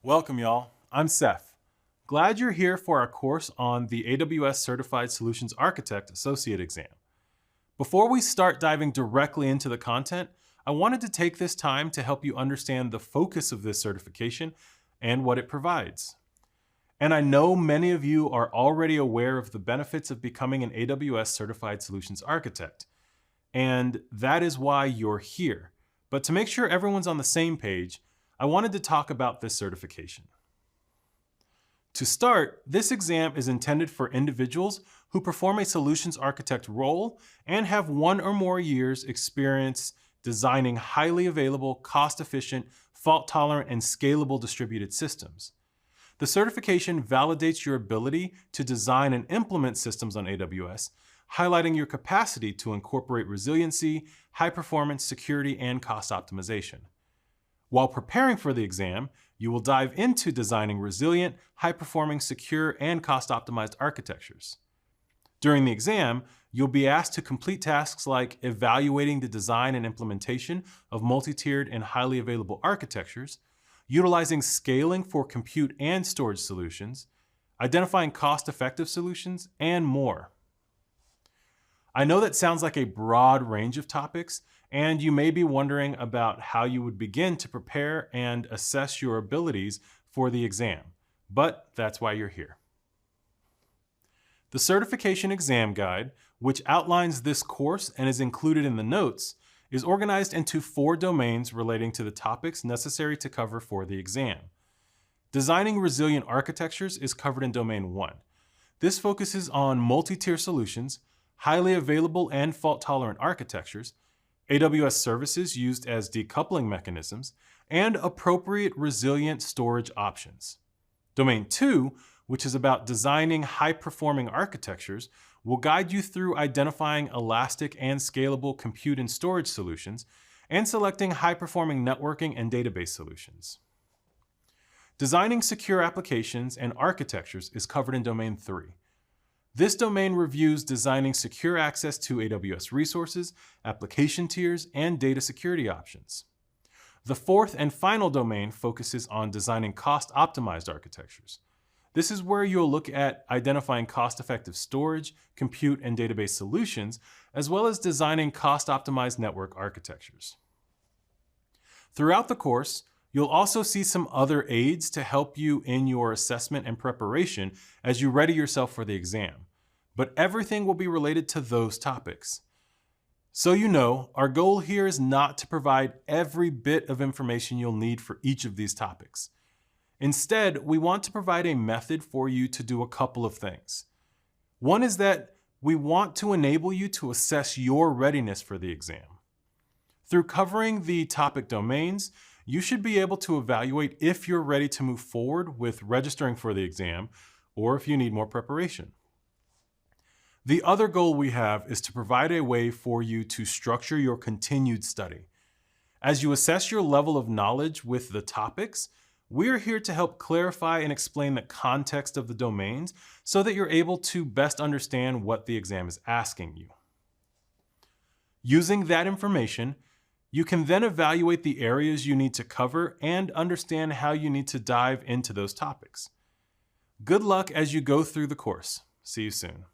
Welcome, y'all. I'm Seth. Glad you're here for our course on the AWS Certified Solutions Architect Associate exam. Before we start diving directly into the content, I wanted to take this time to help you understand the focus of this certification and what it provides. And I know many of you are already aware of the benefits of becoming an AWS Certified Solutions Architect, and that is why you're here. But to make sure everyone's on the same page, I wanted to talk about this certification. To start, this exam is intended for individuals who perform a solutions architect role and have 1 or more years experience designing highly available, cost-efficient, fault-tolerant, and scalable distributed systems. The certification validates your ability to design and implement systems on AWS, highlighting your capacity to incorporate resiliency, high performance, security, and cost optimization. While preparing for the exam, you will dive into designing resilient, high-performing, secure, and cost-optimized architectures. During the exam, you'll be asked to complete tasks like evaluating the design and implementation of multi-tiered and highly available architectures, utilizing scaling for compute and storage solutions, identifying cost-effective solutions, and more. I know that sounds like a broad range of topics, and you may be wondering about how you would begin to prepare and assess your abilities for the exam, but that's why you're here. The certification exam guide, which outlines this course and is included in the notes, is organized into 4 domains relating to the topics necessary to cover for the exam. Designing resilient architectures is covered in domain 1. This focuses on multi-tier solutions, highly available and fault-tolerant architectures, AWS services used as decoupling mechanisms, and appropriate resilient storage options. Domain 2, which is about designing high-performing architectures, will guide you through identifying elastic and scalable compute and storage solutions and selecting high-performing networking and database solutions. Designing secure applications and architectures is covered in domain 3. This domain reviews designing secure access to AWS resources, application tiers, and data security options. The 4th and final domain focuses on designing cost-optimized architectures. This is where you'll look at identifying cost-effective storage, compute, and database solutions, as well as designing cost-optimized network architectures. Throughout the course, you'll also see some other aids to help you in your assessment and preparation as you ready yourself for the exam, but everything will be related to those topics. So you know, our goal here is not to provide every bit of information you'll need for each of these topics. Instead, we want to provide a method for you to do a couple of things. One is that we want to enable you to assess your readiness for the exam. Through covering the topic domains, you should be able to evaluate if you're ready to move forward with registering for the exam or if you need more preparation. The other goal we have is to provide a way for you to structure your continued study. As you assess your level of knowledge with the topics, we're here to help clarify and explain the context of the domains so that you're able to best understand what the exam is asking you. Using that information, you can then evaluate the areas you need to cover and understand how you need to dive into those topics. Good luck as you go through the course. See you soon.